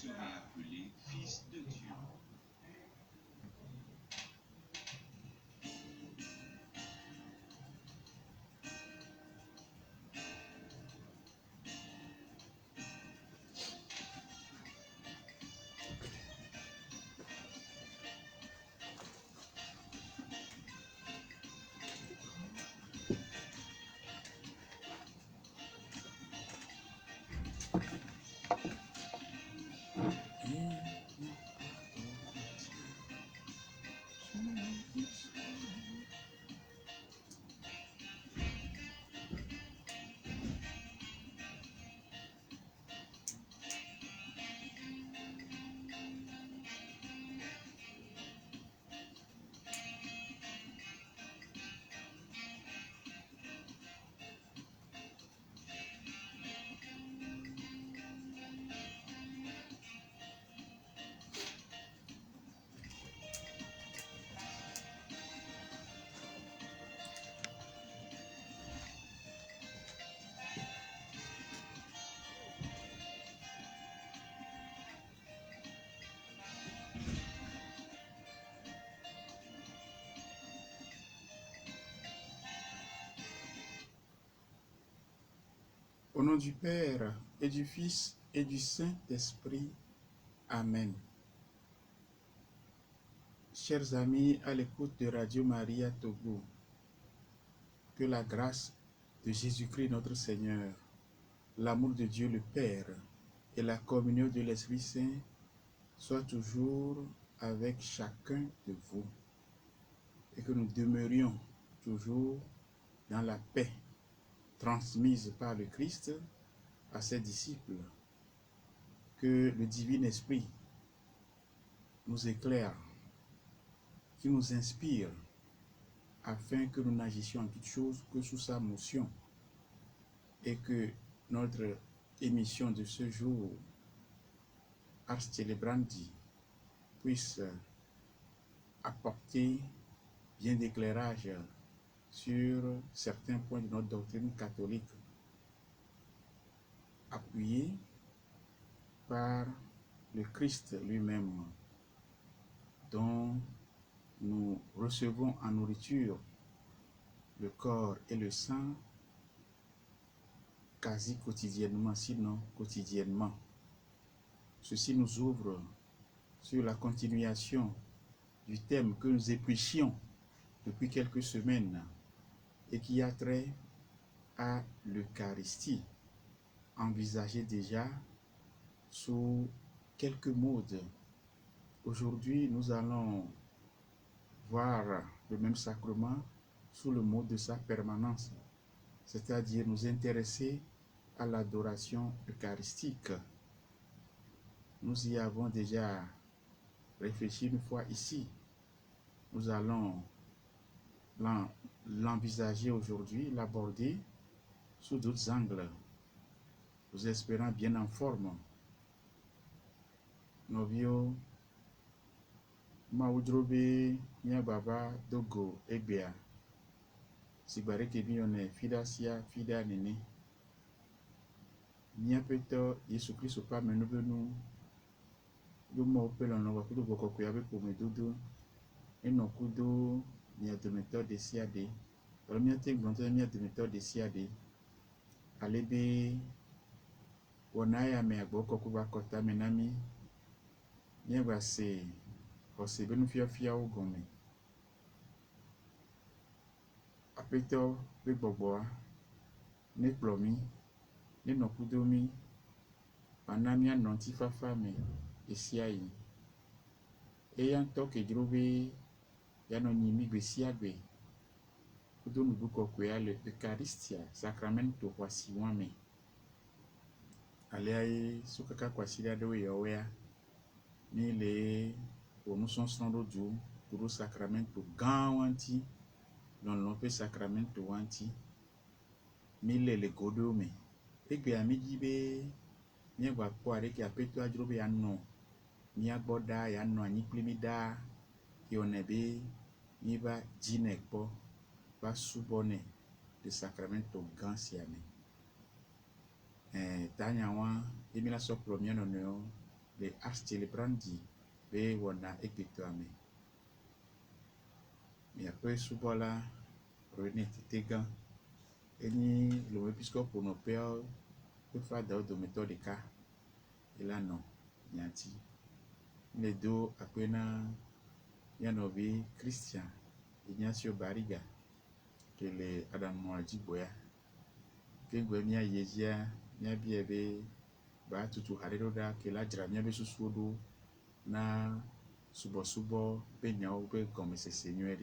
serez appelé fils de Dieu. Au nom du Père, et du Fils, et du Saint-Esprit. Amen. Chers amis à l'écoute de Radio Maria Togo, que la grâce de Jésus-Christ notre Seigneur, l'amour de Dieu le Père et la communion de l'Esprit Saint soient toujours avec chacun de vous et que nous demeurions toujours dans la paix transmise par le Christ à ses disciples, que le divin esprit nous éclaire, qui nous inspire, afin que nous n'agissions en toute chose que sous sa motion, et que notre émission de ce jour, Ars Celebrandi, puisse apporter bien d'éclairage sur certains points de notre doctrine catholique, appuyés par le Christ lui-même, dont nous recevons en nourriture le corps et le sang quasi quotidiennement, sinon quotidiennement. Ceci nous ouvre sur la continuation du thème que nous épluchions depuis quelques semaines et qui a trait à l'Eucharistie, envisagée déjà sous quelques modes. Aujourd'hui, nous allons voir le même sacrement sous le mode de sa permanence, c'est-à-dire nous intéresser à l'adoration eucharistique. Nous y avons déjà réfléchi une fois ici. Nous allons l'envisager aujourd'hui, l'aborder sous d'autres angles, nous espérons bien en forme. Novio Maudrobe Mia Baba Dogo Egbea Sigbare Kebione Fidasia Fida Nene Mia Peto Yesu Christ pas menubenu Yomo Pelon Wakudo Boko Kuyabe Pomedodo Enokudo Mia Demetor de Siade Mia Ting Bronte Mia Demetor de Siade Alebe Wanaya me Agboko Kuba Kota Menami Mia Base Ose Benu Fia Ogome Apeto Beboboa ne plomi ne nokudomi manamia nontifa fame esiai eyan toke drobe yano nyimi besiagbe kudonu buko kwea le Eucharistia Sacramento wasiwame aliai sukaka kwasilia do yowea ni le onuson sondo du kuru Sacramento ganwanti non lope Sacramento wanti mile le godome egbe amiji be mia gba po areke apeto adrobe ya no mia gboda ya no anyi plimida ki onebe mi ba jine po ba subone de Sacramento gansiame tanya wa emila so promia no no le Arstelebrandi, be wana ekpetoame. Mais après Subola, René Titegan, et ni le épiscope pour nos pères, le frère de méthode de cas, et là non, Nyanti. Les deux, après Yanovi Christian, Ignacio Barriga, que les Adam Moadji Boya, que Gwemia Yezia, Niabiebe, Ba Tutu Hareroda, que la Dramia Besusudo, na Subo, Penyao, comme ce seigneur.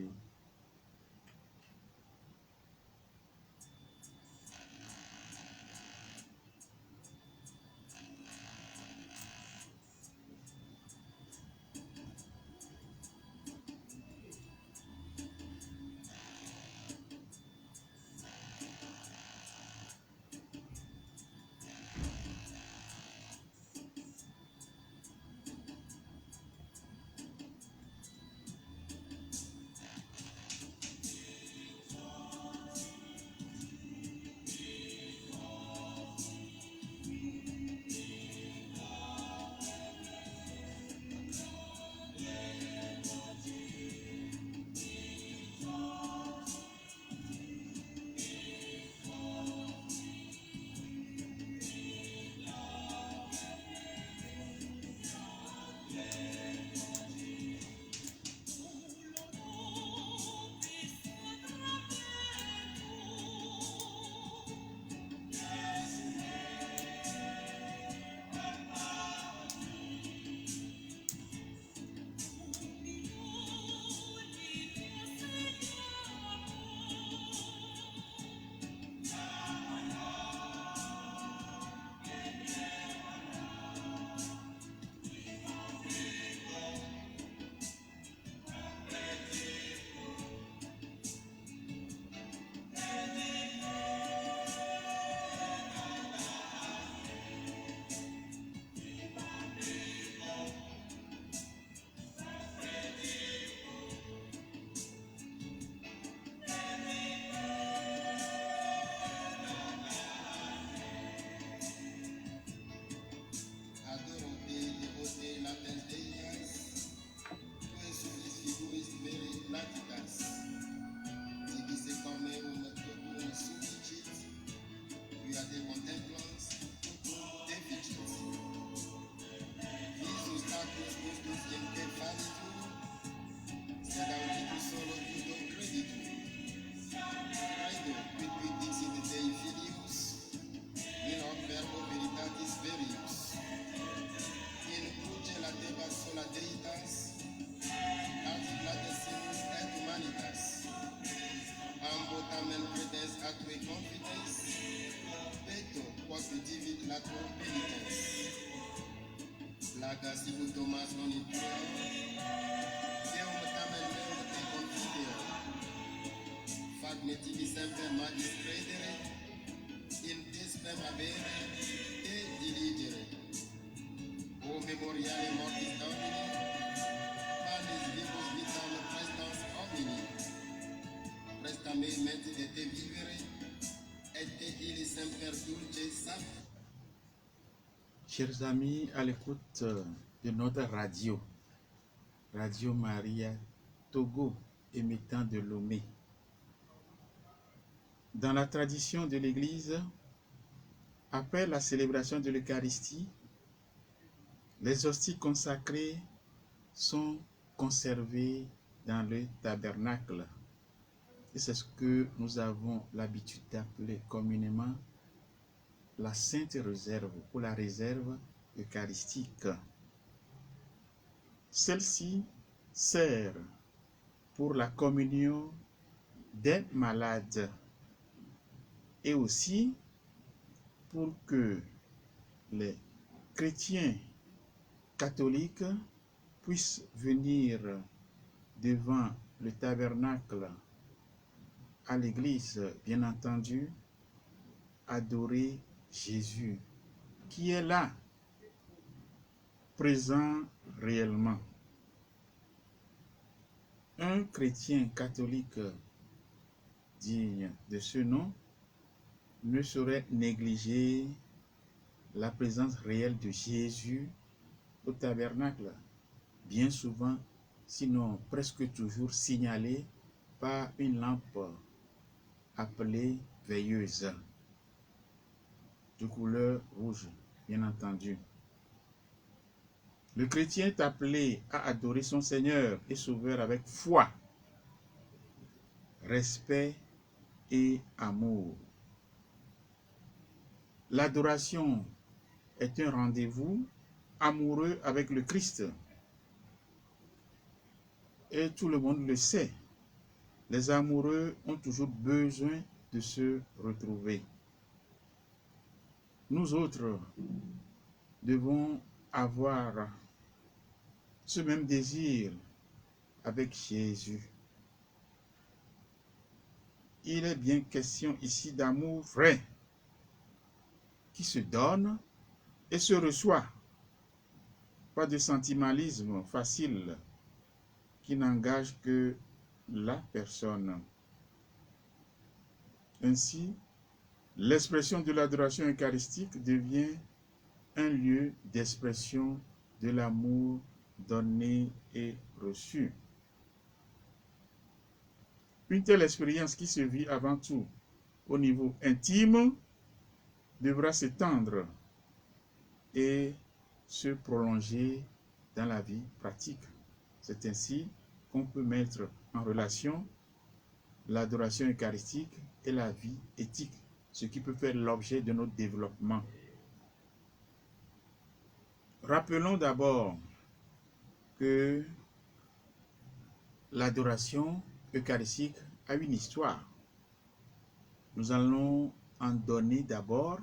Chers amis, à l'écoute de notre radio, Radio Maria Togo, émettant de Lomé. Dans la tradition de l'Église, après la célébration de l'Eucharistie, les hosties consacrées sont conservées dans le tabernacle. Et c'est ce que nous avons l'habitude d'appeler communément la sainte réserve ou la réserve eucharistique. Celle-ci sert pour la communion des malades et aussi pour que les chrétiens catholiques puissent venir devant le tabernacle à l'église, bien entendu, adorer Jésus, qui est là, présent réellement. Un chrétien catholique digne de ce nom ne saurait négliger la présence réelle de Jésus au tabernacle, bien souvent, sinon presque toujours signalée par une lampe appelée veilleuse, de couleur rouge, bien entendu. Le chrétien est appelé à adorer son Seigneur et Sauveur avec foi, respect et amour. L'adoration est un rendez-vous amoureux avec le Christ. Et tout le monde le sait. Les amoureux ont toujours besoin de se retrouver. Nous autres devons avoir ce même désir avec Jésus. Il est bien question ici d'amour vrai, qui se donne et se reçoit. Pas de sentimentalisme facile qui n'engage que la personne. Ainsi, l'expression de l'adoration eucharistique devient un lieu d'expression de l'amour donné et reçu. Une telle expérience qui se vit avant tout au niveau intime devra s'étendre et se prolonger dans la vie pratique. C'est ainsi qu'on peut mettre en relation l'adoration eucharistique et la vie éthique, ce qui peut faire l'objet de notre développement. Rappelons d'abord que l'adoration eucharistique a une histoire. Nous allons en donner d'abord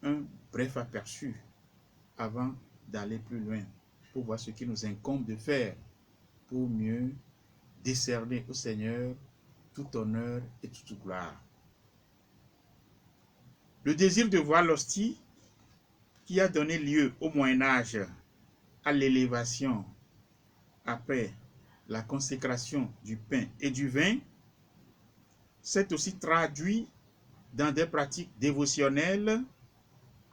un bref aperçu avant d'aller plus loin pour voir ce qui nous incombe de faire pour mieux décerner au Seigneur tout honneur et toute gloire. Le désir de voir l'hostie qui a donné lieu au Moyen-Âge à l'élévation après la consécration du pain et du vin s'est aussi traduit dans des pratiques dévotionnelles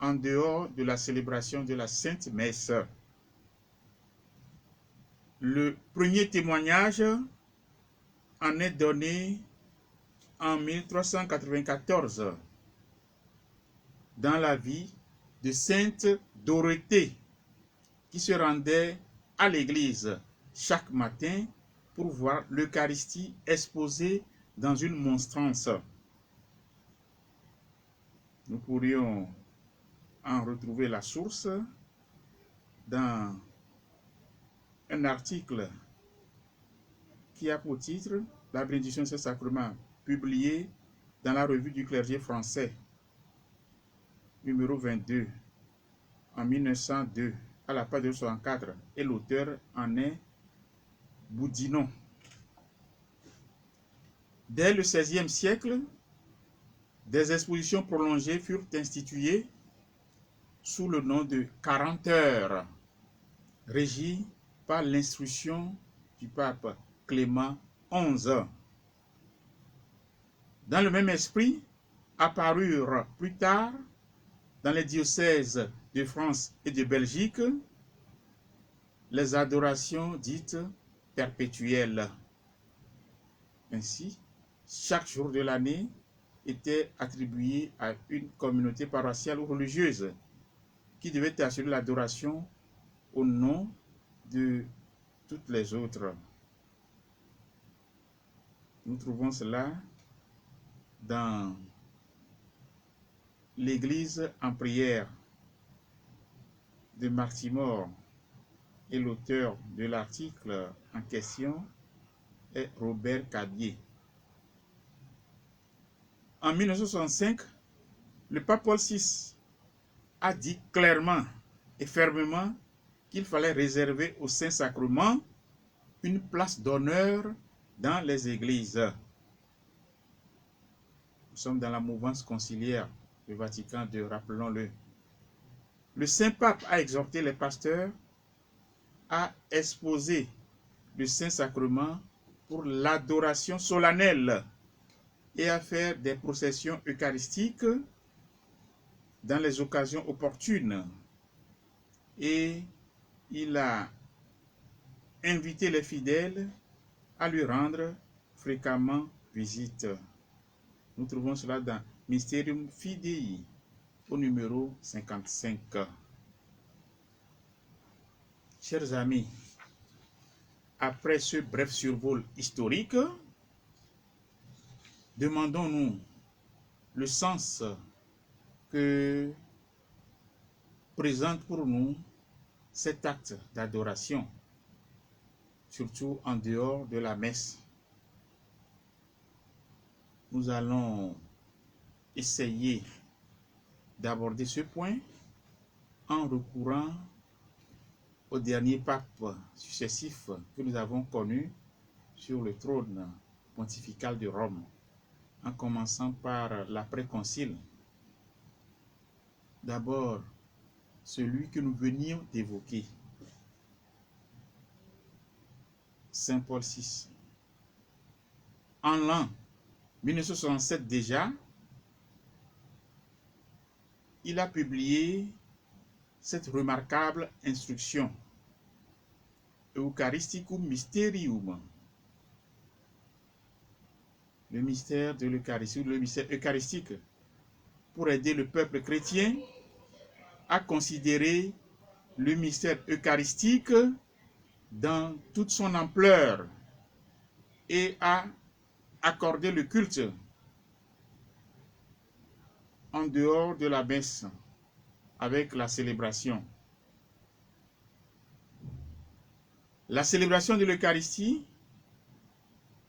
en dehors de la célébration de la Sainte Messe. Le premier témoignage en est donné en 1394 dans la vie de Sainte Dorothée qui se rendait à l'église chaque matin pour voir l'Eucharistie exposée dans une monstrance. Nous pourrions en retrouver la source dans un article qui a pour titre « La bénédiction de ce sacrement » publié dans la revue du clergé français, numéro 22, en 1902, à la page 264, et l'auteur en est Boudinon. Dès le XVIe siècle, des expositions prolongées furent instituées sous le nom de 40 heures, régies par l'instruction du pape Clément XI. Dans le même esprit, apparurent plus tard, dans les diocèses de France et de Belgique, les adorations dites perpétuelles. Ainsi, chaque jour de l'année était attribué à une communauté paroissiale ou religieuse qui devait assurer l'adoration au nom de toutes les autres. Nous trouvons cela dans l'Église en prière de Martimor, et l'auteur de l'article en question est Robert Cabier. En 1965, le pape Paul VI a dit clairement et fermement qu'il fallait réserver au Saint-Sacrement une place d'honneur dans les églises. Nous sommes dans la mouvance conciliaire du Vatican II, rappelons-le. Le Saint-Pape a exhorté les pasteurs à exposer le Saint-Sacrement pour l'adoration solennelle et à faire des processions eucharistiques dans les occasions opportunes et il a invité les fidèles à lui rendre fréquemment visite. Nous trouvons cela dans Mysterium Fidei, au numéro 55. Chers amis, après ce bref survol historique, demandons-nous le sens que présente pour nous cet acte d'adoration, surtout en dehors de la messe. Nous allons essayer d'aborder ce point en recourant aux derniers papes successifs que nous avons connus sur le trône pontifical de Rome, en commençant par l'après-concile. D'abord, celui que nous venions d'évoquer, Saint Paul VI. En l'an 1967 déjà, il a publié cette remarquable instruction, Eucharisticum Mysterium, le mystère de l'Eucharistie, le mystère eucharistique, pour aider le peuple chrétien à considérer le mystère eucharistique dans toute son ampleur et à accorder le culte en dehors de la messe avec la célébration. La célébration de l'Eucharistie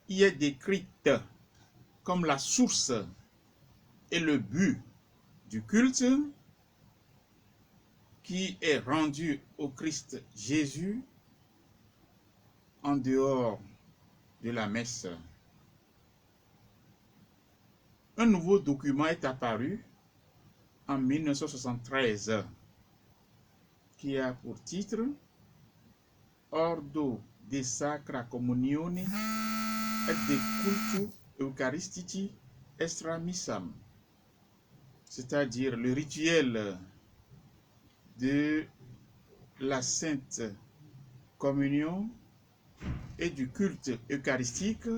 y est décrite comme la source et le but du culte qui est rendu au Christ Jésus en dehors de la messe. Un nouveau document est apparu en 1973 qui a pour titre Ordo de Sacra Communione et de Cultu Eucharistici Extra Missam, c'est-à-dire le rituel de la Sainte Communion et du culte eucharistique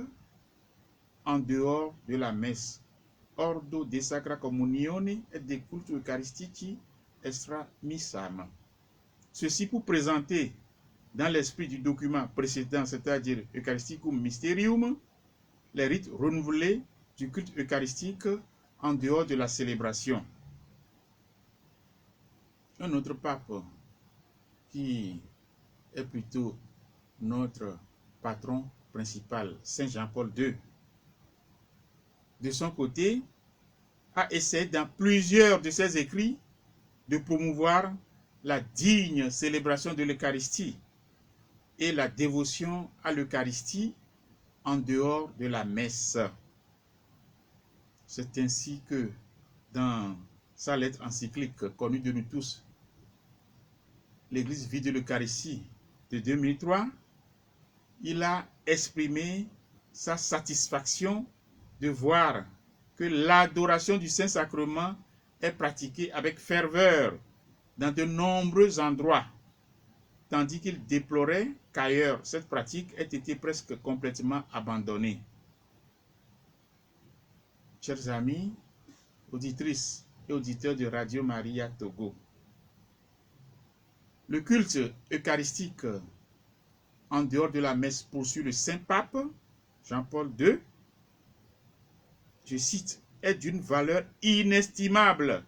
en dehors de la messe. Ordo de Sacra Communione et de Cultu Eucharistici Extra Missam. Ceci pour présenter dans l'esprit du document précédent, c'est-à-dire Eucharisticum Mysterium, les rites renouvelés du culte eucharistique en dehors de la célébration. Un autre pape qui est plutôt notre patron principal, Saint Jean-Paul II, de son côté, a essayé dans plusieurs de ses écrits de promouvoir la digne célébration de l'Eucharistie et la dévotion à l'Eucharistie en dehors de la messe. C'est ainsi que dans sa lettre encyclique connue de nous tous, l'Église vit de l'Eucharistie de 2003, il a exprimé sa satisfaction de voir que l'adoration du Saint-Sacrement est pratiquée avec ferveur dans de nombreux endroits, tandis qu'il déplorait qu'ailleurs, cette pratique ait été presque complètement abandonnée. Chers amis, auditrices et auditeurs de Radio Maria Togo, le culte eucharistique en dehors de la messe poursuit le Saint-Pape Jean-Paul II, je cite, est d'une valeur inestimable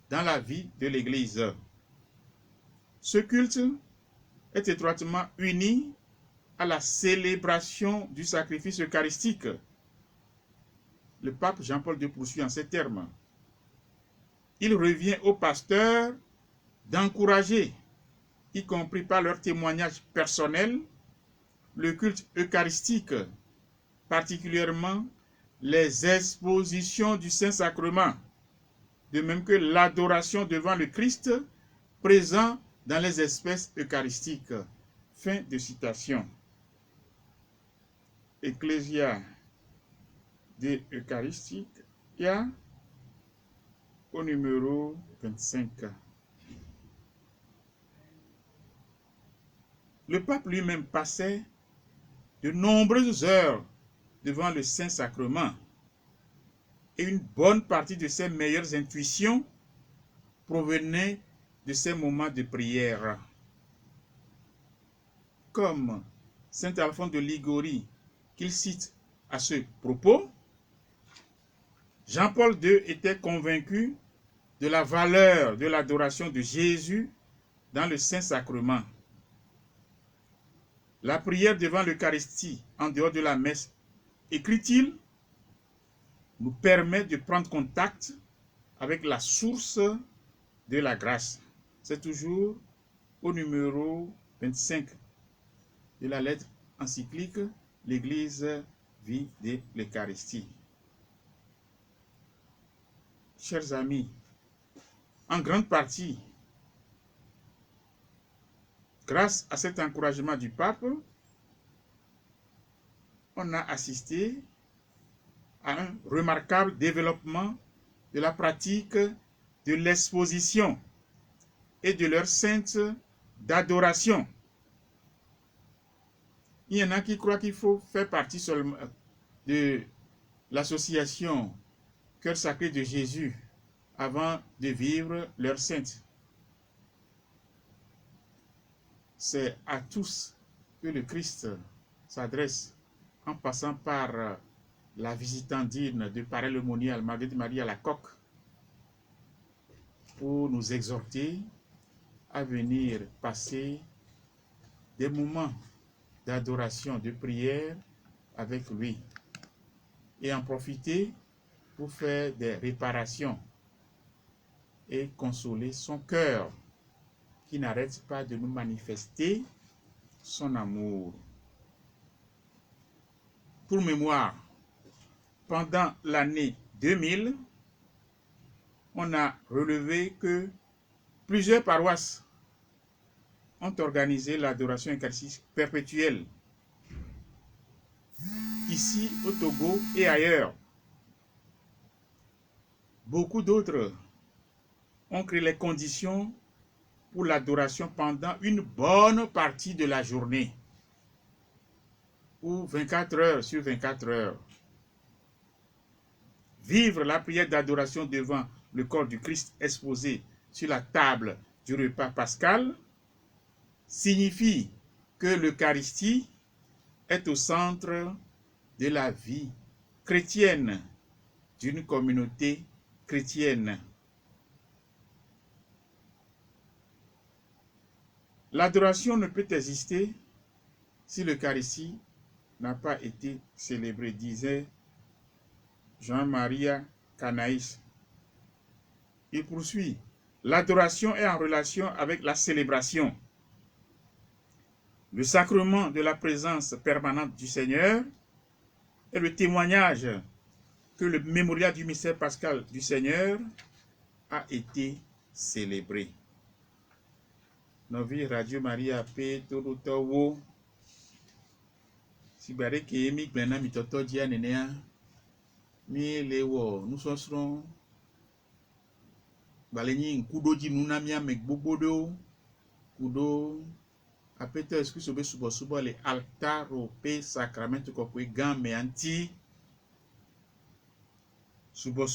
dans la vie de l'Église. Ce culte est étroitement uni à la célébration du sacrifice eucharistique. Le pape Jean-Paul II poursuit en ces termes. Il revient aux pasteurs d'encourager, y compris par leur témoignage personnel, le culte eucharistique, particulièrement les expositions du Saint-Sacrement, de même que l'adoration devant le Christ présent dans les espèces eucharistiques. Fin de citation. Ecclesia de Eucharistia au numéro 25. le pape lui-même passait de nombreuses heures devant le Saint-Sacrement et une bonne partie de ses meilleures intuitions provenaient de ces moments de prière. Comme saint Alphonse de Liguori, qu'il cite à ce propos, Jean-Paul II était convaincu de la valeur de l'adoration de Jésus dans le Saint-Sacrement. La prière devant l'Eucharistie, en dehors de la messe, écrit-il, nous permet de prendre contact avec la source de la grâce. C'est toujours au numéro 25 de la lettre encyclique L'Église vit de l'Eucharistie. Chers amis, en grande partie, grâce à cet encouragement du pape, on a assisté à un remarquable développement de la pratique de l'exposition et de leur sainte d'adoration. Il y en a qui croient qu'il faut faire partie seulement de l'association Cœur Sacré de Jésus avant de vivre leur sainte. C'est à tous que le Christ s'adresse en passant par la visitandine de Parrain Monial, Marguerite Marie Alacoque, pour nous exhorter à venir passer des moments d'adoration, de prière avec lui et en profiter pour faire des réparations et consoler son cœur qui n'arrête pas de nous manifester son amour. Pour mémoire, pendant l'année 2000, on a relevé que plusieurs paroisses ont organisé l'adoration eucharistique perpétuelle, ici au Togo et ailleurs. Beaucoup d'autres ont créé les conditions pour l'adoration pendant une bonne partie de la journée, ou 24 heures sur 24 heures. Vivre la prière d'adoration devant le corps du Christ exposé sur la table du repas pascal signifie que l'Eucharistie est au centre de la vie chrétienne d'une communauté chrétienne. L'adoration ne peut exister si l'Eucharistie n'a pas été célébrée, disait Jean-Maria Canaïs. Il poursuit, l'adoration est en relation avec la célébration. Le sacrement de la présence permanente du Seigneur est le témoignage que le mémorial du mystère pascal du Seigneur a été célébré. Novi Radio Maria P. Torutowo. Si bare ke mi glena mi toto dia nenea mi lewo nusosron baleni nkudo ji nuna mi ame gbogbodo kudo apete excuse be subo le altaro pe sacramento ko pe gan me anti subo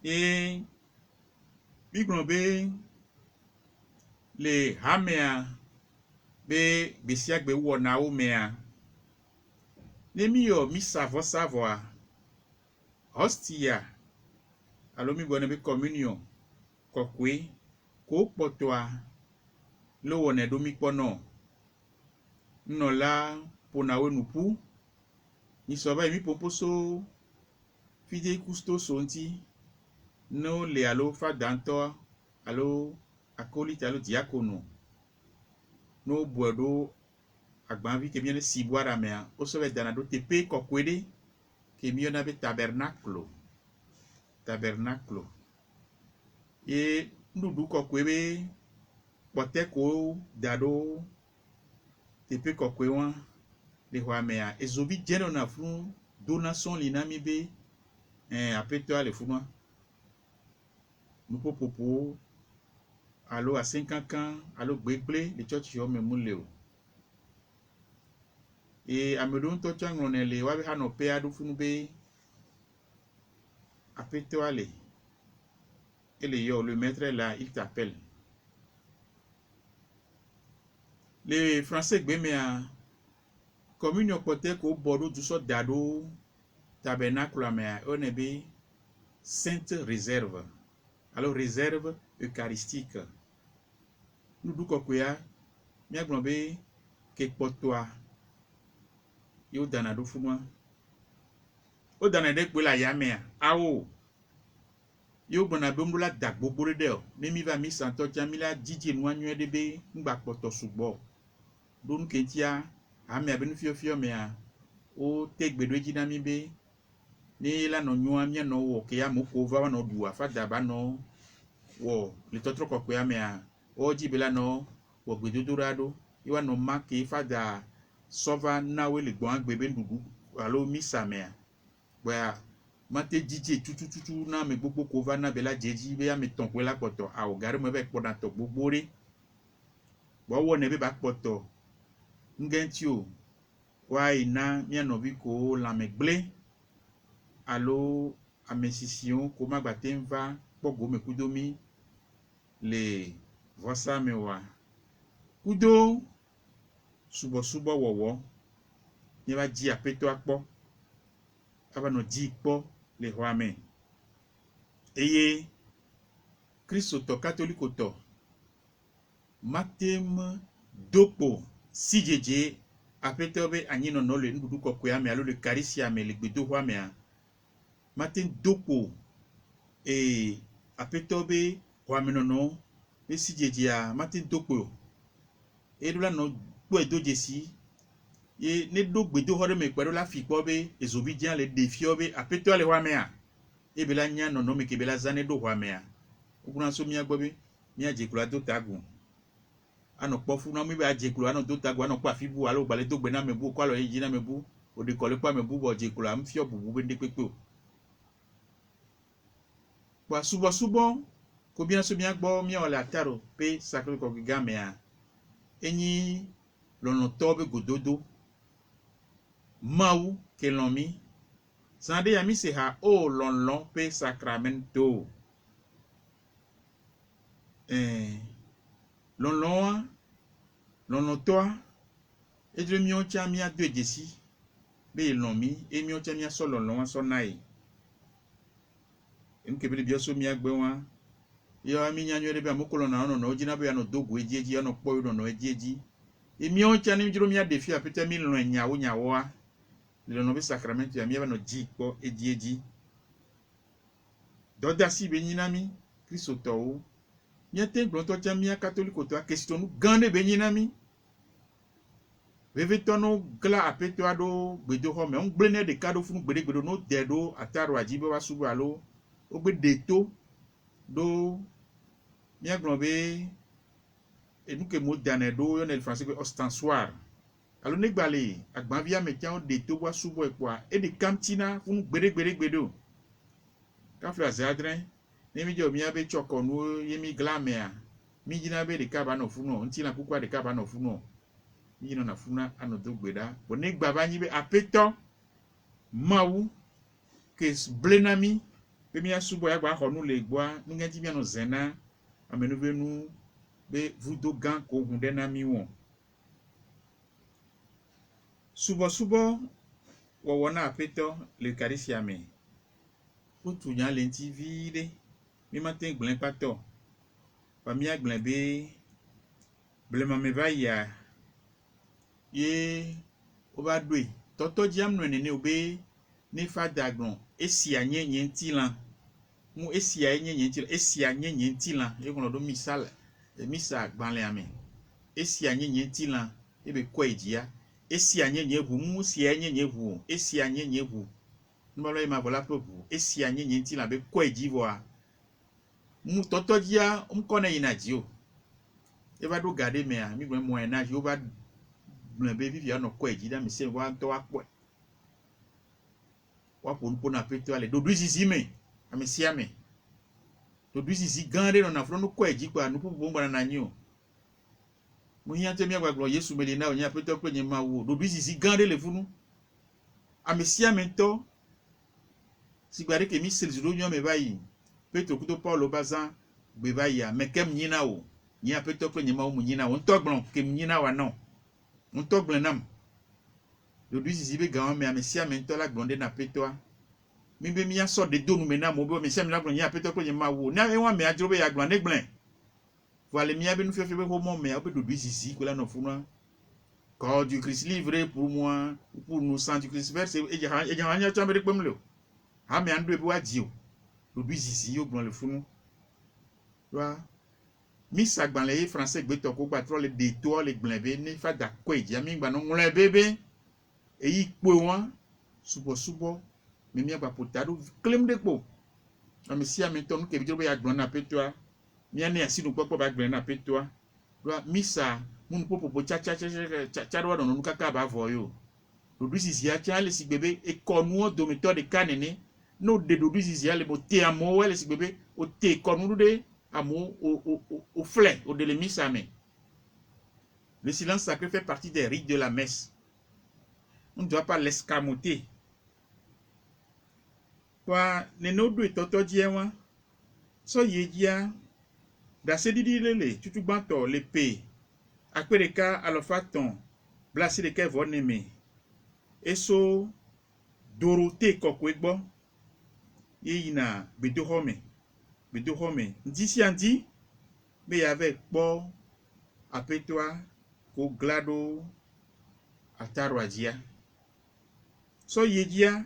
e bi be le hamea be besiagbe wo na o mea nemi yo mi savo hostia alo mi bona be communion kokwe ko potwa lo wone do mi pono no la pona we nupu ni so ba mi poposo fide kusto sonti no le alo fa danto alo akolite alo diakono no bodo agbanvi ke bien si boara mea o so be danado tepe kokwede ke mi ona be tabernáculo e ndudu kokwebe pote ko dado tepe kokwewa le hwa mea ezobi jeno na fun donation linami be apeto ale funwa nupo popo alo à 50 ans, alo gbegble le church yo me muleo. Et amedon to changlone le wabe hano pe adu funube apete wale. Et le maître là, il t'appelle. Les Français gbemea communion pote ko bodo du so dado tabernacle mais on est sainte réserve. Alors réserve eucharistique. Nous du kokoya mi aglombe ke potwa yo danado funwa. O danade pe la yamea. Awo. Yo bona bembola dagbo borede. Mimi va mi santo jamila djiji no anyu edebe ngba poto sugbo. Don kentia ame abenu fio mea o tegbedo ejina mi be ni la no nyu amia no wo ke ya moko va no duwa fa daba no wo le totro kokwe amea o jibela no wo gbedodorado iwa no make fa da sova na we le gbon agbebe ndudu alo misa mea gba mate jiji tutu na me gbogbo ko va na bela jeji be ya me ton pe la poto a o gare mo be poda to gbogbo re bo wo ne be ba poto ngentio wa ina mi no bi ko la megble alo amesision ko magbate mva pogo me kudomi le vosa me wa kudo subo wowo ni ba ji apeto apo aba no ji po le hoame eye Kristo to katoliko to matem dopo sijeje apetobe anyino no le ndudu kokwe ame alo le karisia me le gbedo hoame a matem dopo apetobe hoame no e sijeje a matem dopo edula no po edojesi ye ne do gbedo hore me kwero la fipo be ezobidien le defio be apeto le hoame a e bela nya no me ke bela zane do hoame a okuna so mi agbobe mi ajekula do tagun ano pofu na mi ba jekulu ano do tagu ano pa fibu alo gbale to gbe na mebu ko alo yi na mebu o de kole pa mebu bo jekulu am fi obubu be de pepe o wa subo ko bien so bien gbo mi o la taro pe sacré ko giga me a eni lono tobe gododo mau ke lomi sande ya mi se ha o lon pe sacramento lon toi et je mi on tia mi a deux desi be lomi e mi on tia mi a so lon so nai em ke bi so mi agbe wa yo ami nya nyu de be amokolo na no jina be no dogu ejeji no po yo no ejeji e mi on tia ni jiro mi a defi apete mi lon nyawo a le no be sacramento ya mi ba no ji po ejeji dodasi be nyina mi Kristo to o nyete blonto tia mi a katoliko to a question gande be nyina mi veve tono gla apeto ado gbedo ho me on gblene de kado funu gbedo no dedo ataro ajibe wa subu alo o gbe deto do mi aglobe enuke moderne do yo ne français que ostensoir alo negbale agbanvia me tia on deto wa subu epoa e de kamtina funu gbedo ka fra zadren ne mi jo mi abe choko no yemi glamea mi jina be de kaba no funu ntina kukwa de kaba no funu yino na funa ano do gbeda bo ne gba ba nyibe apeto mawu ke blenami be mi asubo ya gba honu le gboa nu ngeti mi no zena amenu venu be vudo gan ko hunde na mi won subo wo na apeto le karisia me o tunya lenti vide mi matin glen pato pa mi aglen be blema me va ya ye oba dwe toto jam no nene obe ne fada glon esi anyenye ntilan mu esi anyenye ntilan esi anyenye ntilan e kono do misal misa gbanle ame esi anyenye ntilan ebe ko ejia esi anyenye hu mu si anyenye hu esi anyenye hu nbalo e ma vola popu esi anyenye ntilan be ko ejivo a mu toto jia umkone inaji o e ba do gade me a mi gbe mo enaji o ba blebe vivi ano ko ejida mi se wa to apo wa pon na peto ale do duzi zime ami siame Dodu zizi gãɖe nɔna fro nukɔe dzi kpa nuƒoƒo ŋgbana na nyi o. Mo hiã te miagbagblɔ Yesu me li na o nye Aƒetɔ kple nye Mawu o. Dodu zizi gãɖe le funu. Ame sia ame ŋutɔ si gba ɖe ke mi se ziɖo nyɔ me va yi. Petro kudo Paulo ba zã gbe va yia me ke m nyina o. Nye Aƒetɔ kple nye Mawu mu nyina o. Ŋutɔ gblɔ ke m nyina wa nɔ. Ŋutɔ gblɔ nam. Dodu zizi be gã me ame sia ame ŋutɔ la gblɔ ɖe na Aƒetɔa. Mi be mi asɔ de do nu me na mo be ame sia ame la gblɔ nye Aƒetɔ kple nye Mawu o. Ne ewa me adzro be ya gblɔ ne gblɔ. Vɔ le mia be nufiafia be xɔmɔ me be dodu zizi ko la nɔ funua. Corps du Christ livré pour moi, pour nous sang du Christ versé et jahanya chambre kpem le. Ha me andu be wa di o. Dodu zizi yo gblɔ le funu. Wa mi sagbalẽ ye français gbetɔ ko gba trɔ le de to le gblẽ be ne fa da koe dzi mi gba no ŋlɔe bebe eyi kpo wa subɔ me mi gba pota do klem de kpo ame sia ame tɔ nu ke bi be ya gblɔ na Aƒetɔa mi ane asi nu kpɔkpɔ ba gblẽ na Aƒetɔa do misa munu popopo tsa do wa nu kaka ba vɔ yo dodu zizia tsa le si gbebe ekɔ nuwo dometɔ ɖeka nene no de dodu zizia le bo te amewo le si gbebe o te kɔnu ɖe amewo o flè o de le misa me. Le silence sacré fait partie des rites de la messe. On ne doit pas l'escamoter. Toi, neno do etoto diewa. So yedia da sedidi lele tutubanto le pe. Akpereka alofaton blasi de ke voneme. Eso Dorothée kokwegbo. Yina bedohome. Bedohome. Ndisi andi be yave kpo Aƒetɔa ko glado ataroadia. So yedia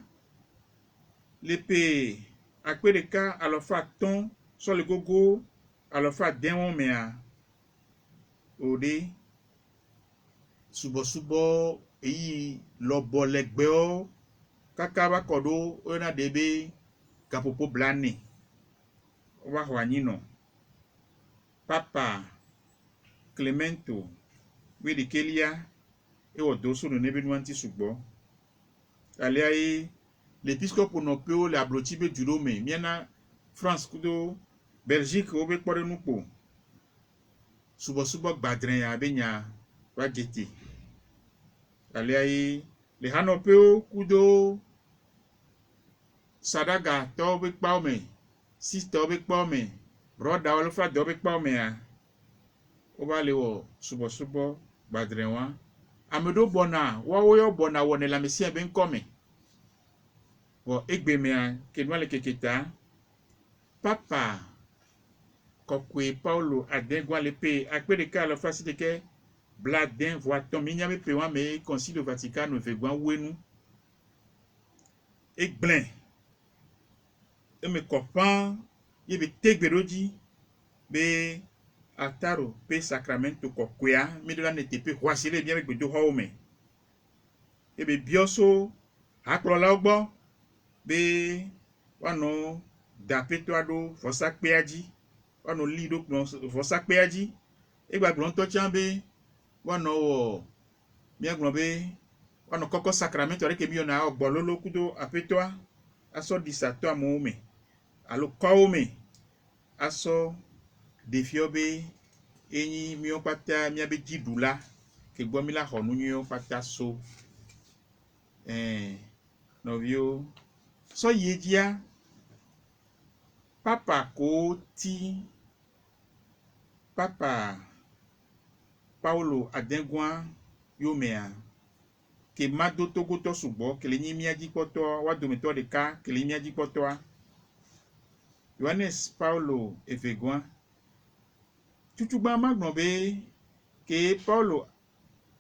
le pe akpereka alofaton so le gogo alofa denwo mea ode subo eyi lobo legbeo kaka ba kodo ona debe kapopo blane wa hwanino Papa Clemento we de kelia e odoso no nebe nuanti sugbo aliai l'épiscope no peo le ablotibe jurome miena France kudo Belgique obe kpore nupo subo gbadren ya benya wa jeti aliai le hanopeo kudo Sadaga to be kpaume sister obe kpaume broda olfa do be kpaume ya oba lewo subo gbadren wa amedo bona wa yo bona wone la mesia ben come wo egbe mea kenwa le keketa Papa kokwe Paulo adengwa le pe akpereka lo fasite ke bladen voiton minya be pe wa me concile Vaticano vegwa wenu egblin e me kopan ye be tegberoji be ataro pe sacramento kokwea mi de la nete pe hoasile bien be do home e be bioso akro la ogbo be wano da Aƒetɔa do fosa kpeaji wano li do fosa kpeaji e gba glon to chan be wano wo mi aglon be wano koko sacramento re ke mi ona ogbo lolo kudo Aƒetɔa aso disato amome alo kawome aso defio be enyi mi o pata mi abe jidula ke gbo mi la honu nyo pata so novio so yedia Papa Paulo adengwa yomea ke mado togo to sugbo ke le nyimia jipoto wa dometo de ka ke le nyimia jipoto Johannes Paulo evegwa tutugba magbon be ke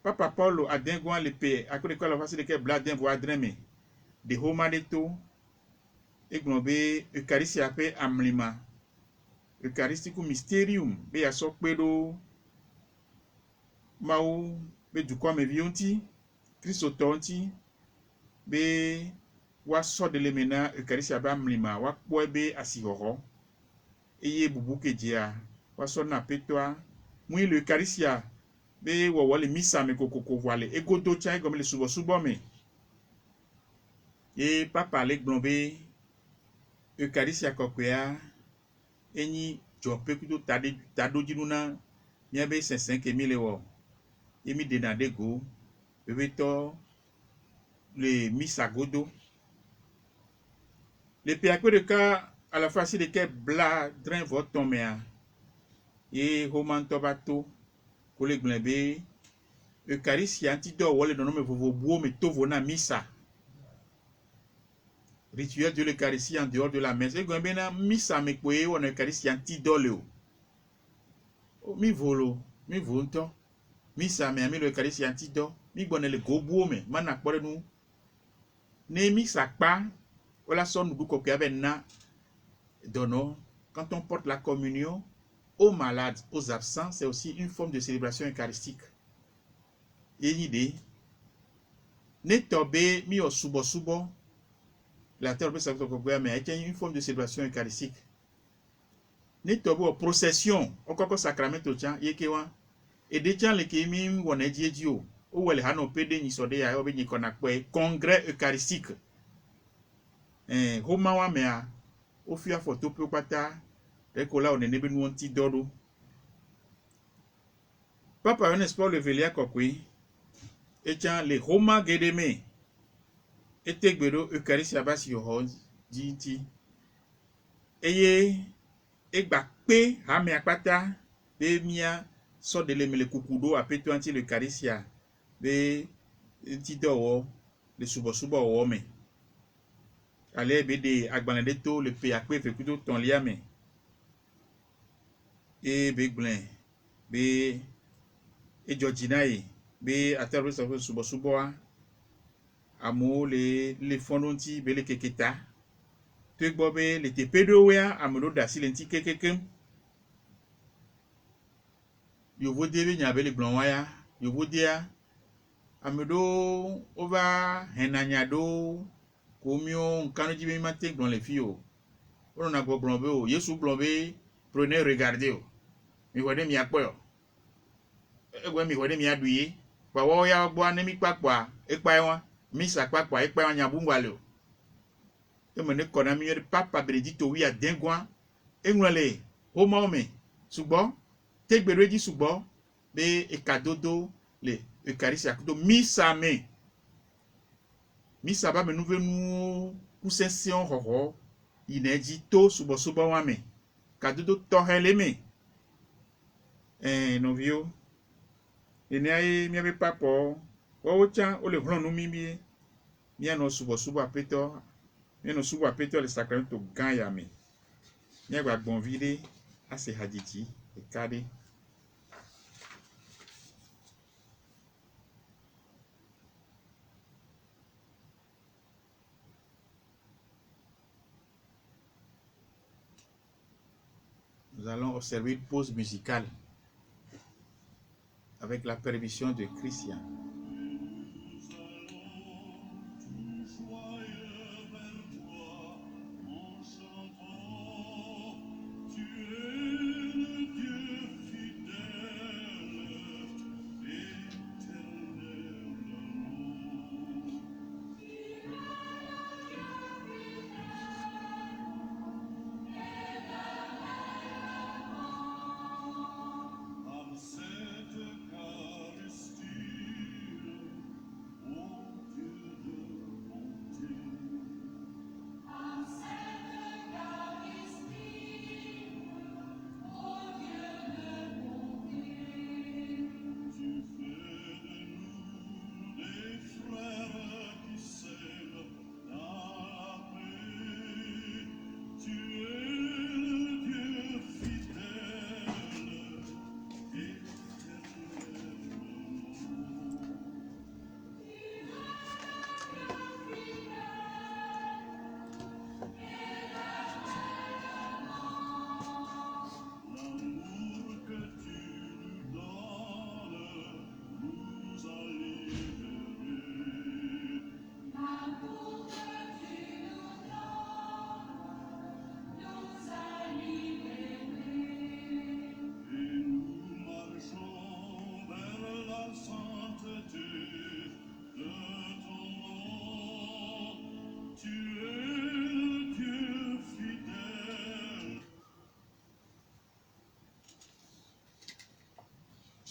Papa Paulo adengwa le pe akore ko la facile ke bladen vo adreme de homa de to egbon be Eucharistia pe amlima Eucharisticum mysterium be ya so pedo mau be duko me vionti Christo tonti be wa so de lemena Eucharistia ba amlima wa kpo be asihoho eye bubu kejia wa so na Aƒetɔa mu le Eucharistia be wo wole misa me kokoko voile egodo cha egom le subo me e Papa le gbon be Eucharistia kokwea eni jope kudo tado jinuna miabe sensen ke mi le wo emi dena de go bebe to le misa godo le piakwe de ka à la fois si de ke bla drin vo tomea e homan to bato ko le glenbe Eucharistie antido wole no me vovo buo me tovo na misa rituel de l'Eucharistie en dehors de la messe. Et quand bien misa me kwe on Eucharistie antidole o mi volo mi vonto misa me ami l'Eucharistie antido mi gbone le gobuo me mana kpore nu ne misa pa wala son du ko ke na dono quand on porte la communion aux malades, aux absents, c'est aussi une forme de célébration eucharistique. Et une idée ne tobe mi o subo la terre peut s'accomplir mais c'est une forme de célébration eucharistique. Ne tobe o procession o koko sacramento chan yekewa et de chan le kimi wona diedio o wele hano pede ni sode ya obe ni konakwe congrès eucharistique. Homa wa mea o fia photo pe kwata rekola on nebe nu onti dodo. Papa Ernest Paul le velia kokwi et chan le Homa gedeme ete gbero Eucharistie abasi yo jiti eye egba pe ha me akpata be mia so de le mele kukudo apeto anti l'Eucharistie be ti do le subo wo me ale be de agbanade to le pe akpe fe kudo ton lia me e be glen be e jojinae be atarbe subo a amo le fondonti be le keketa te gbo be le te pedo wea amodo da silenti kekekem yo vode be nya be le glon waya yo vodia amodo ova henanya do komio nkano jibe mate glon le fio on a gbo glon be o yesu glon be prenez regardez o mi wode mi apo yo egwe mi wode mi aduye pa wo ya gbo anemi papwa epa won misa papwa epa won nya bungwale o e mo ne kona mi yori papa Benedicto wi adengwa enwale Homa ome sugbon te gbere di sugbon be ekadodo le Eucharistie akudo misa me misa ba me nouvenu kusension hoho ineji to subo wa me kadodo to hele me novio ene ai mi be papo o cha o le hron nu mi bi mi ano subo apeto mi no subo apeto le sacramento ganya me mi agba gbon vide ase hadiji e kade. Nous allons observer une pause musicale avec la permission de Christian. Cette Eucharistie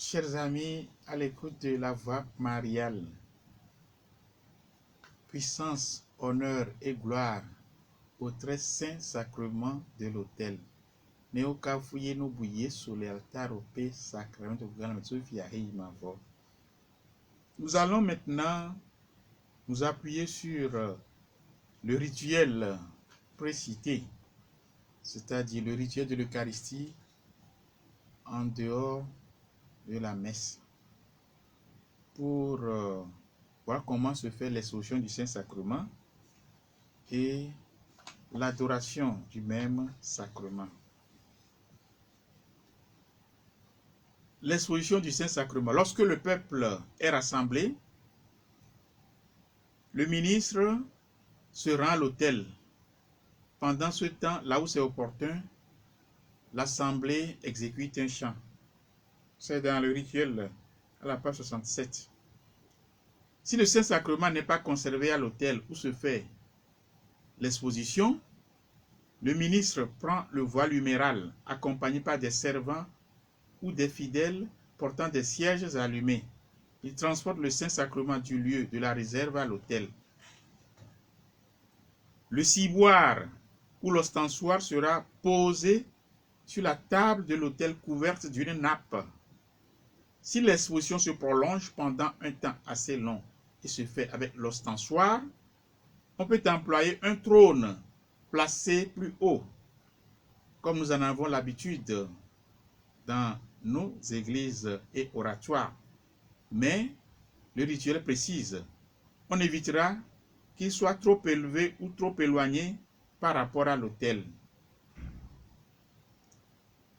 Chers amis, à l'écoute de la voix mariale, puissance, honneur et gloire au très saint sacrement de l'autel. Nous allons maintenant nous appuyer sur le rituel précité, c'est-à-dire le rituel de l'Eucharistie en dehors de la messe, pour voir comment se fait l'exposition du Saint-Sacrement et l'adoration du même sacrement. L'exposition du Saint-Sacrement. Lorsque le peuple est rassemblé, le ministre se rend à l'autel. Pendant ce temps, là où c'est opportun, l'assemblée exécute un chant. C'est dans le rituel à la page 67. Si le Saint-Sacrement n'est pas conservé à l'autel où se fait l'exposition, le ministre prend le voile huméral, accompagné par des servants ou des fidèles portant des sièges allumés. Il transporte le Saint-Sacrement du lieu de la réserve à l'autel. Le ciboire ou l'ostensoir sera posé sur la table de l'autel couverte d'une nappe. Si l'exposition se prolonge pendant un temps assez long et se fait avec l'ostensoir, on peut employer un trône placé plus haut, comme nous en avons l'habitude dans nos églises et oratoires. Mais le rituel précise, on évitera qu'il soit trop élevé ou trop éloigné par rapport à l'autel.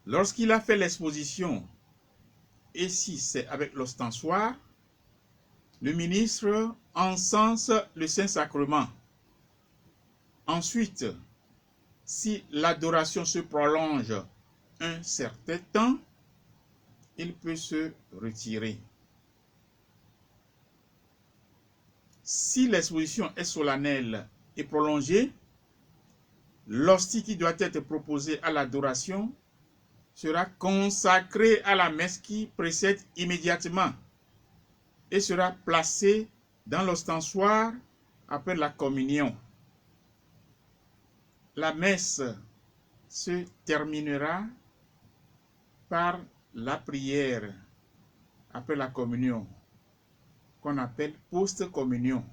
Lorsqu'il a fait l'exposition, et si c'est avec l'ostensoir, le ministre encense le Saint-Sacrement. Ensuite, si l'adoration se prolonge un certain temps, il peut se retirer. Si l'exposition est solennelle et prolongée, l'hostie qui doit être proposée à l'adoration sera consacrée à la messe qui précède immédiatement et sera placée dans l'ostensoir après la communion. La messe se terminera par la prière après la communion, qu'on appelle post-communion.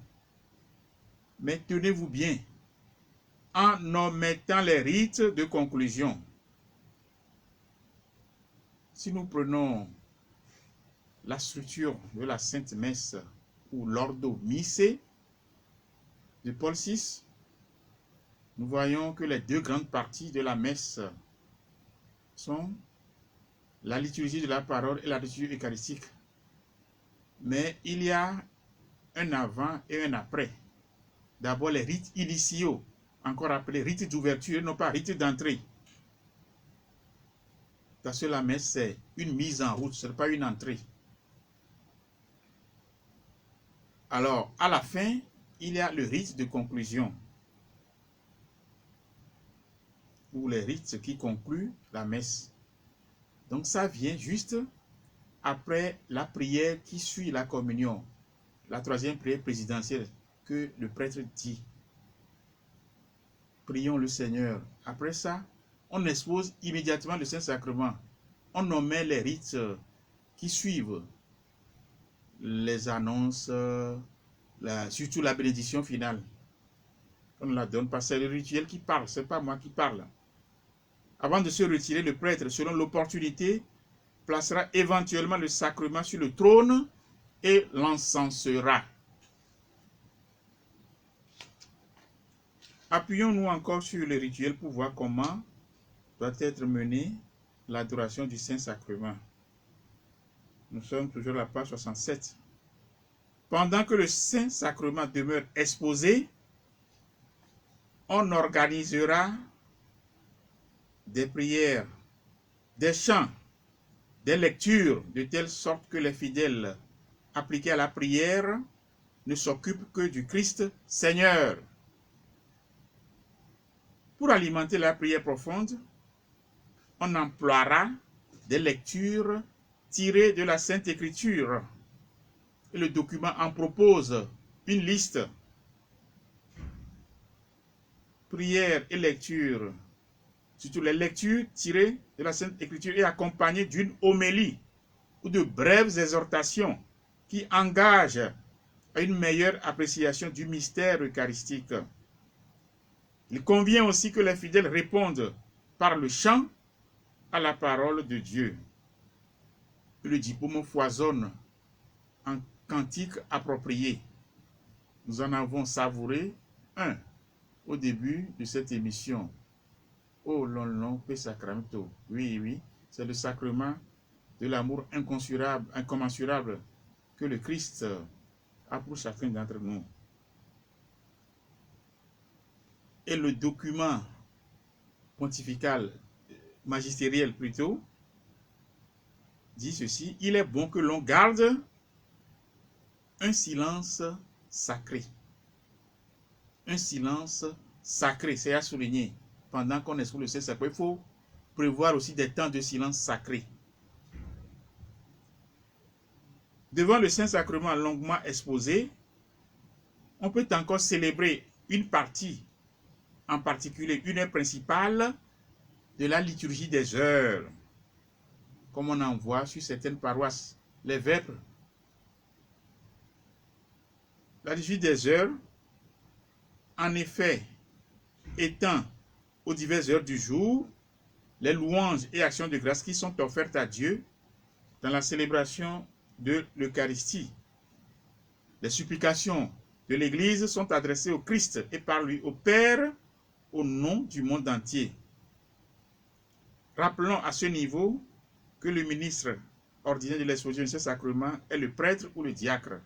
Mais tenez-vous bien, en omettant les rites de conclusion. Si nous prenons la structure de la Sainte Messe ou l'Ordo Missae de Paul VI, nous voyons que les deux grandes parties de la messe sont la liturgie de la parole et la liturgie eucharistique. Mais il y a un avant et un après. D'abord les rites initiaux, encore appelés rites d'ouverture, non pas rites d'entrée. Parce que la messe, c'est une mise en route, ce n'est pas une entrée. Alors, à la fin, il y a le rite de conclusion, ou les rites qui concluent la messe. Donc, ça vient juste après la prière qui suit la communion, la troisième prière présidentielle que le prêtre dit. Prions le Seigneur. Après ça, on expose immédiatement le Saint-Sacrement. On omet les rites qui suivent, les annonces, surtout la bénédiction finale. On ne la donne pas, c'est le rituel qui parle, ce n'est pas moi qui parle. Avant de se retirer, le prêtre, selon l'opportunité, placera éventuellement le sacrement sur le trône et l'encensera. Appuyons-nous encore sur le rituel pour voir comment doit être menée l'adoration du Saint-Sacrement. Nous sommes toujours à la page 67. Pendant que le Saint-Sacrement demeure exposé, on organisera des prières, des chants, des lectures, de telle sorte que les fidèles appliqués à la prière ne s'occupent que du Christ Seigneur. Pour alimenter la prière profonde, on emploiera des lectures tirées de la Sainte Écriture. Et le document en propose une liste. Prière et lecture. Surtout les lectures tirées de la Sainte Écriture et accompagnées d'une homélie ou de brèves exhortations qui engagent à une meilleure appréciation du mystère eucharistique. Il convient aussi que les fidèles répondent par le chant à la parole de Dieu. Le diplôme foisonne en cantiques appropriés. Nous en avons savouré un au début de cette émission. Oh long, pe sacramento. Oui, c'est le sacrement de l'amour incommensurable que le Christ a pour chacun d'entre nous. Et le document pontifical, magistériel plutôt, dit ceci: il est bon que l'on garde un silence sacré. Un silence sacré, c'est à souligner. Pendant qu'on est sous le Saint-Sacrement, il faut prévoir aussi des temps de silence sacré. Devant le Saint-Sacrement longuement exposé, on peut encore célébrer une partie, en particulier une heure principale de la liturgie des heures, comme on en voit sur certaines paroisses, les vêpres. La liturgie des heures, en effet, étant aux diverses heures du jour, les louanges et actions de grâce qui sont offertes à Dieu dans la célébration de l'Eucharistie. Les supplications de l'Église sont adressées au Christ et par lui au Père au nom du monde entier. Rappelons à ce niveau que le ministre ordinaire de l'exposition du Saint-Sacrement est le prêtre ou le diacre.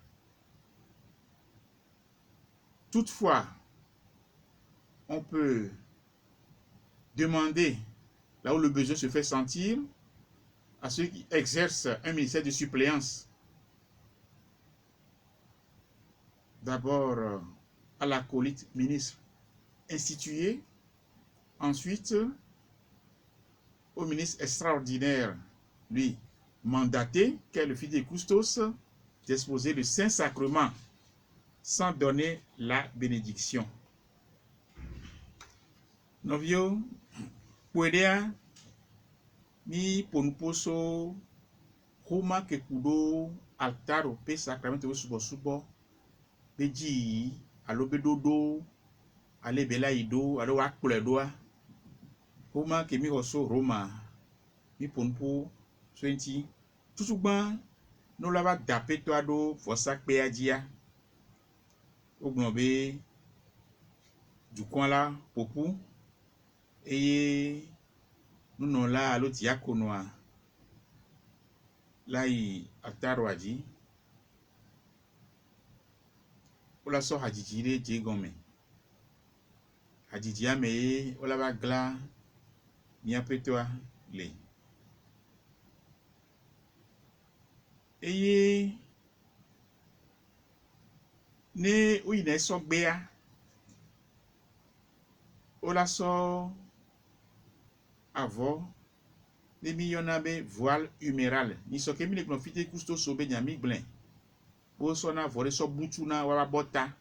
Toutefois, on peut demander, là où le besoin se fait sentir, à ceux qui exercent un ministère de suppléance, d'abord à l'acolyte ministre institué, ensuite au ministre extraordinaire, lui mandaté, qu'est le fidèle Custos, d'exposer le Saint-Sacrement sans donner la bénédiction. Novio, puedea ni ponposo huma que kudo altaro pe sacramento subo beji alo bedodo ale bela ido alo akpledoa huma que mi hoso Roma mi ponpo swenti tutugban no lava dape to ado fosa pe adia ogbon be du coin là popu eye nuno la alo diakonoa lai altaro aji ola so hajijire je gome hajiji ame ola ba gla ni apetoa le eye ne oyine so gbea ola so avo ne mi yona be voile huméral ni so kemi le confite kusto sobe nyami blen o so na vore so butuna wa bota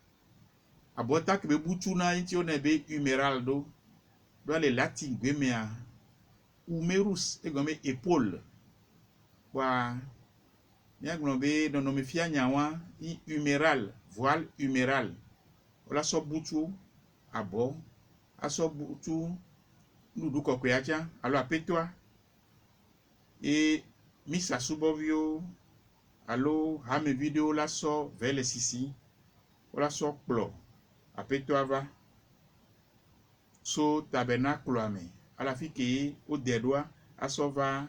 abota ke be butuna inti ona be huméral do le latin gwemea humerus e gome épaule wa ni agbon be no me fia nyawa i huméral voile huméral ola so butu abo aso butu nudu kokwe aja alo apetoa et misa subovio alo hame video la so vele sisi ola so kplo apetoa va so tabernacle ame ala fike o dedoa aso va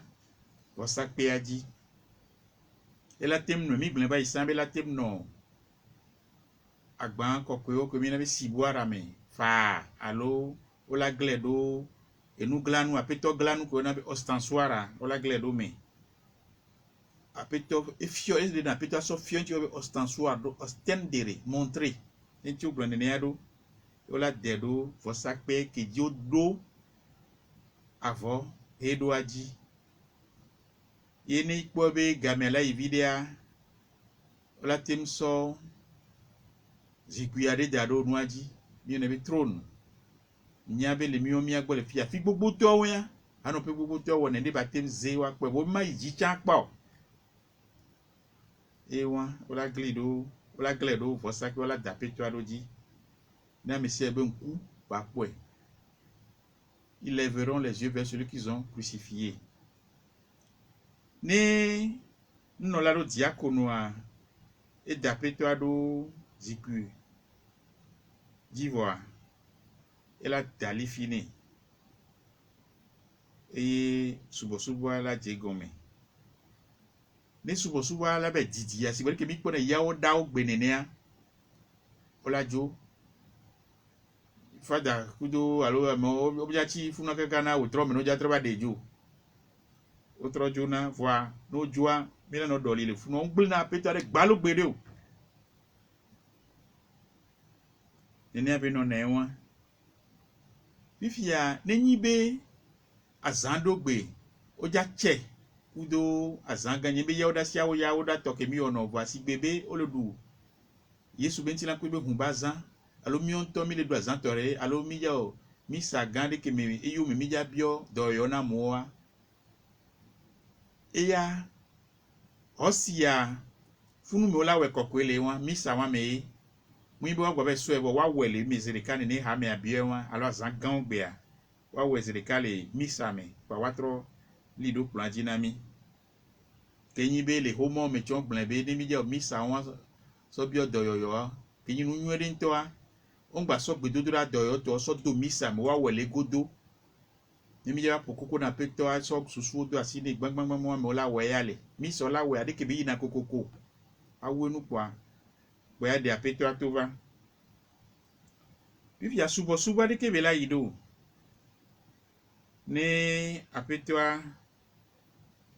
wasakpe aji ela tem no mi blen ba isambe la tem no agban kokwe o ko mi na be siboara me fa alo ola gledo enu glanu apeto glanu ko na be ostensoara ola gledo me apeto efio es de na apeto so fio nti o ostensoar do ostendere montrer nti o glande ne ado ola dedo vosakpe ke dio do avo edo aji Yene ikpobe gamela ividea. Ola temso. Zikuyade dado nuaji. Miyo nebe trône. Nyabe le miyo miya gbo le fia. Fi gbogbo to ya. Ano pe gbogbo to wo nende batem ze wa kwe. Wo ma iji chan kpa. Ewa. Ola glido. Ola gledo. Vosaki ola dape to adoji. Na mesi ebe nku. Bakwe. Ils lèveront les yeux vers celui qu'ils ont crucifié. Ne nolado diakono a e dapeto ado ziku divoa ela dali fini e subo la jegome ne subo la be didi ya sibori ke mi pone yawo dawo gbenenea ola jo fada kudo alo mo objachi funa kakana utro me no ja traba dejo otro jona voa no joa mina no doli le funa on gbina peto de gbalo gbede o nene abe no newa bifia nenyibe azandogbe oja che kudo azanga nyebe yaoda siawo yaoda tokemi ono voa sigbebe olodu Yesu bentila kwebe humbaza alo mi onto mi le do azantore alo mi yao mi sagande ke me eyo mi ja bio do yo na moa eya osia funu mi ola we kokwele wa mi sa wa me mu ibo wa be so ebo wa wele mi zirikane ne ha me abie wa alo azangan ogbe a wa we zirikale mi sa me pa watro lido planji na mi kenyi be le homo me chon blanbe ni mi ja mi sa wa so bio do yo kenyi nu nwere nto a on gba so gbedodo ra do yo to so do mi sa me wa wele godo ni mi ja pokoko na peto a so susu do asini gbangbangban mo me ola we yale mi so la we ade ke bi na kokoko awu nu kwa boya de apeto atova bifi subo ade ke be la yido ne apeto a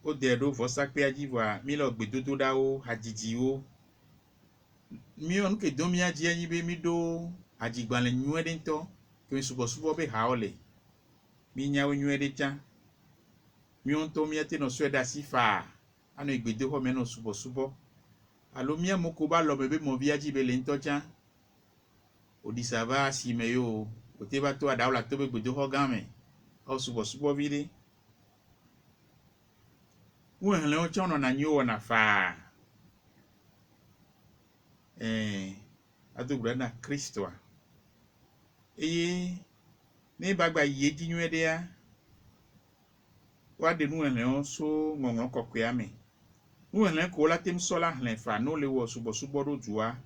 o de do fosa pe ajiwa mi lo gbedodo da o hajiji o mi on ke do mi aji yin be mi do ajigban le nyu ede nto ke mi subo be ha ole mi nyawo nyu ede cha mi on to mi ate no sweda sifa ano igbedo ho me no subo alo mi amoko ba lo bebe mo viaji be le nto cha odisava si me yo o te ba to ada ola to be gbedo ho game o subo vide won le o cha no na nyu na fa adubra na Kristo a eye ne bagba yeji nyu ede ya wa de nu le o so ngongon kokwe ame nu le ko la tem so la hlen fa no le wo subo do juwa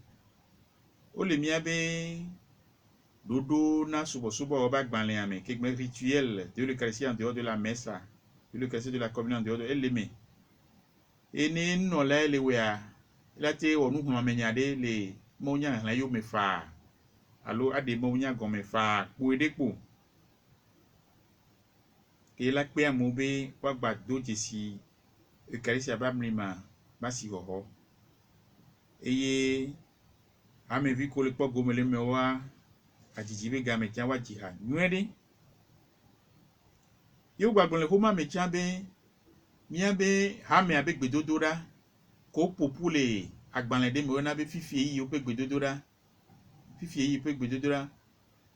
o le mi abe dodo na subo o ba gban le ame ke gbe rituel de l'Eucharistie en dehors de la messe de l'Eucharistie de la communion en dehors de eleme ene no la le we a la te o nu huma menya de le mo nya la yo me fa alo ade mo nya go me fa po edepo ke la pe amobe wa gba do jesi Eucharistie abamlima basi hoho eye ame vi ko le po gomele me wa ajiji be ga me tia wa jiha nwede yo gbagbon le ko ma me tia be mi abe ha me abe gbedodora ko popule agbanle de me na be fifi yi o pe gbedodora fifi yi pe gbedodora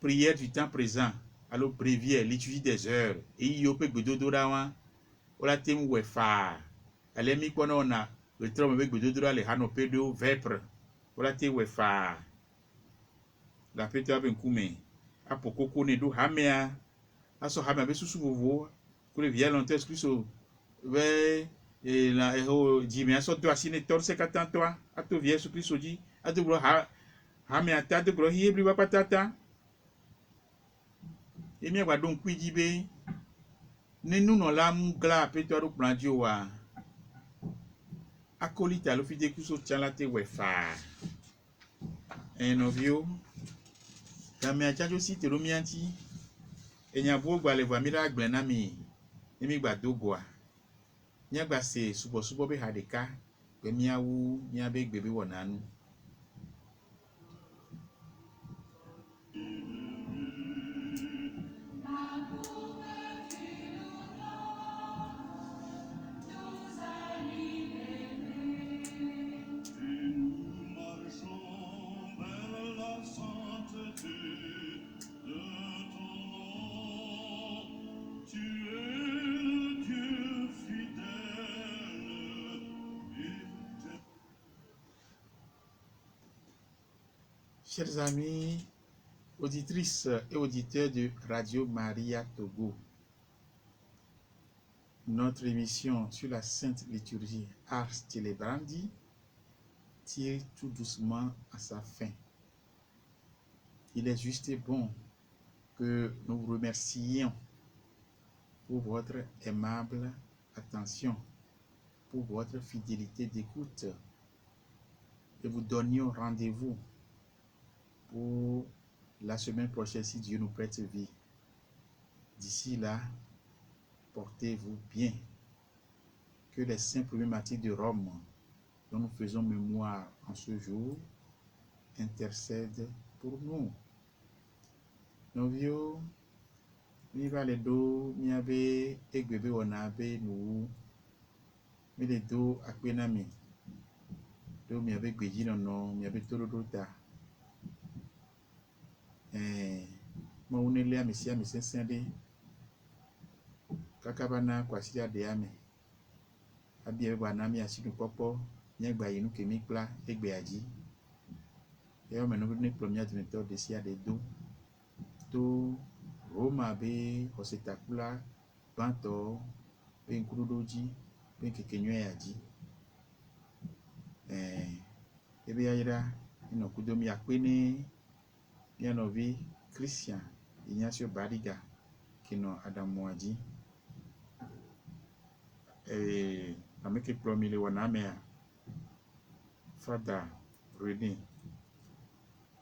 prière du temps présent alors bréviaire liturgie des heures e yi o pe gbedodora wa ola tem we fa ale mi ko na retro me be gbedodora le hano pedo vepre ola te we fa la peto abe nkume apokoko ne do hamea aso hamea be susu vovo ko le via longtemps Christo ve la ho jimi aso to asine torse katantoa ato via Yesu Christo ji ato bro hamea ta to bro hebri ba patata emi agba don kwiji be nenu no la mugla peto aro planjo wa akolita lo fide Christo chala te we fa enovio Dame achajo si te romianti enya bo gba le va mira gbe na mi emi gba dogoa nya gba se subo be hadeka pe mi awu nya be gbe be wonanu Chers amis, auditrices et auditeurs de Radio Maria Togo, notre émission sur la Sainte Liturgie Ars Celebrandi tire tout doucement à sa fin. Il est juste et bon que nous vous remercions pour votre aimable attention, pour votre fidélité d'écoute, et vous donnions rendez-vous pour la semaine prochaine si Dieu nous prête vie. D'ici là, portez-vous bien. Que les saints premiers martyrs de Rome, dont nous faisons mémoire en ce jour, intercèdent pour nous. Novio, viva le do, miabe, egbebe onabe, nous, mais le do, akwenami. Do miabe gbeji nono, miabe tolodota. Ma unele amesi amesi sende. Kakabana kwasi ade ame. Abi ebe banami asinu popo, nyegba yinu kemi kpla, egbe aji. Et on m'a donné premier directeur de Sia de Do. To Roma be Osetakula, Banto, Ben Kurudoji, Ben Kekenyo Yaji. Ebe Yaira, ino Kudomi Akwene, Yanovi, Christian, Ignacio Bariga, Kino Adamuaji. Ameke Promile Wanamea, Fada René.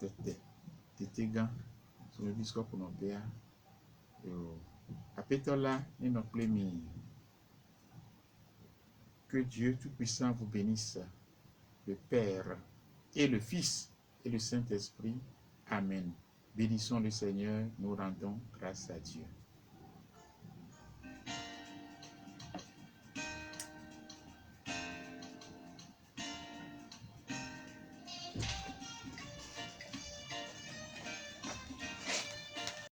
Tete gan sur le discours pour nos pères. Apetola et nos plémis. Que Dieu Tout-Puissant vous bénisse, le Père et le Fils et le Saint-Esprit. Amen. Bénissons le Seigneur, nous rendons grâce à Dieu.